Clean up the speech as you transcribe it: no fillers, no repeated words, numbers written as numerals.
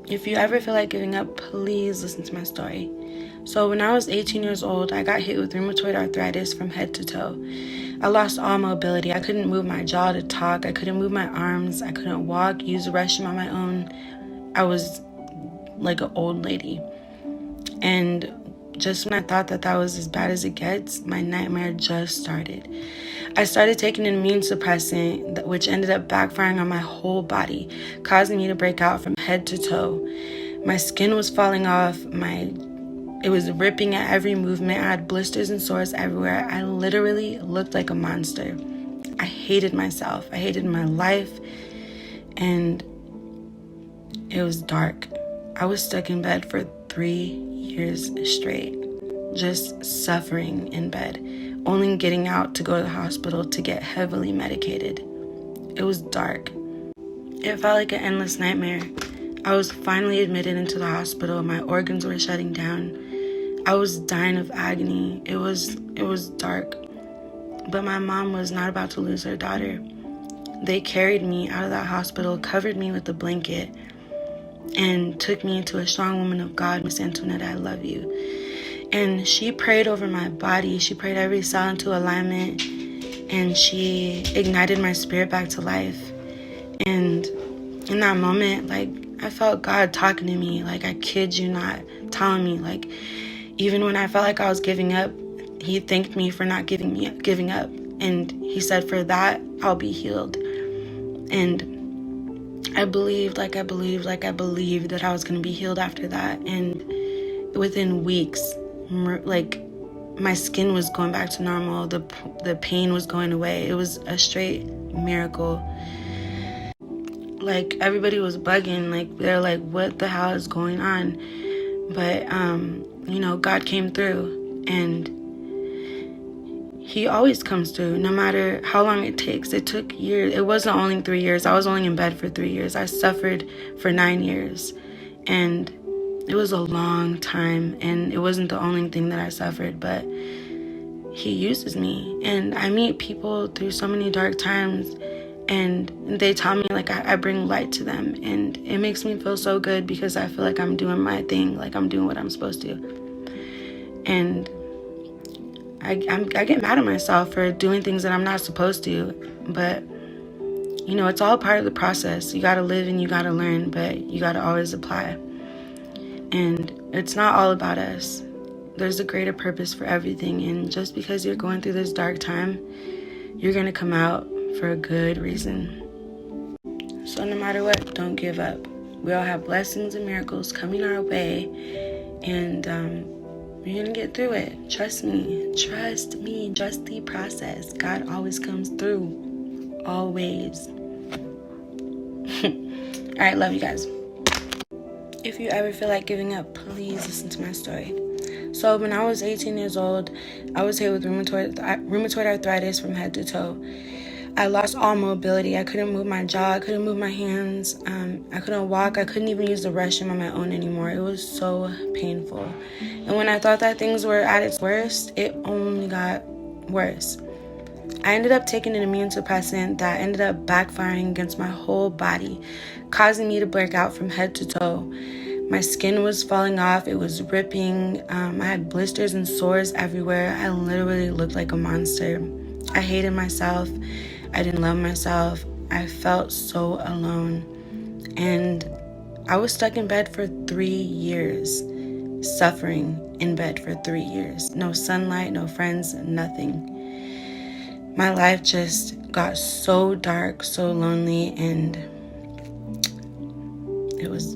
If you ever feel like giving up, please listen to my story. So when I was 18 years old, I got hit with rheumatoid arthritis from head to toe. I lost all mobility. I couldn't move my jaw to talk. I couldn't move my arms. I couldn't walk, use the restroom on my own. I was like an old lady. And just when I thought that was as bad as it gets, my nightmare just started. I started taking an immune suppressant, which ended up backfiring on my whole body, causing me to break out from head to toe. My skin was falling off. It was ripping at every movement. I had blisters and sores everywhere. I literally looked like a monster. I hated myself. I hated my life. And it was dark. I was stuck in bed for 3 years straight, just suffering in bed, only getting out to go to the hospital to get heavily medicated. It was dark. It felt like an endless nightmare. I was finally admitted into the hospital. My organs were shutting down. I was dying of agony. It was dark. But my mom was not about to lose her daughter. They carried me out of that hospital, covered me with a blanket, and took me into a strong woman of God, Miss Antoinette, I love you. And she prayed over my body. She prayed every cell into alignment, and she ignited my spirit back to life. And in that moment, I felt God talking to me, I kid you not, telling me, even when I felt like I was giving up, he thanked me for not giving up. And he said, for that, I'll be healed. And I believed that I was going to be healed after that. And within weeks, my skin was going back to normal. The pain was going away. It was a straight miracle. Everybody was bugging. They're like, what the hell is going on? But, God came through. And he always comes through, no matter how long it takes. It took years. It wasn't only 3 years. I was only in bed for 3 years. I suffered for 9 years. And it was a long time. And it wasn't the only thing that I suffered. But he uses me. And I meet people through so many dark times. And they tell me, I bring light to them. And it makes me feel so good because I feel like I'm doing my thing. I'm doing what I'm supposed to. And I get mad at myself for doing things that I'm not supposed to, but it's all part of the process. You got to live and you got to learn, but you got to always apply. And it's not all about us. There's a greater purpose for everything, and just because you're going through this dark time, you're going to come out for a good reason. So no matter what, don't give up. We all have blessings and miracles coming our way, and you're going to get through it. Trust me. Trust the process. God always comes through. Always. All right, love you guys. If you ever feel like giving up, please listen to my story. So when I was 18 years old, I was hit with rheumatoid arthritis from head to toe. I lost all mobility. I couldn't move my jaw. I couldn't move my hands. I couldn't walk. I couldn't even use the restroom on my own anymore. It was so painful. And when I thought that things were at its worst, it only got worse. I ended up taking an immune suppressant that ended up backfiring against my whole body, causing me to break out from head to toe. My skin was falling off. It was ripping. I had blisters and sores everywhere. I literally looked like a monster. I hated myself. I didn't love myself. I felt so alone. And I was stuck in bed for 3 years, suffering in bed for 3 years. No sunlight, no friends, nothing. My life just got so dark, so lonely, and it was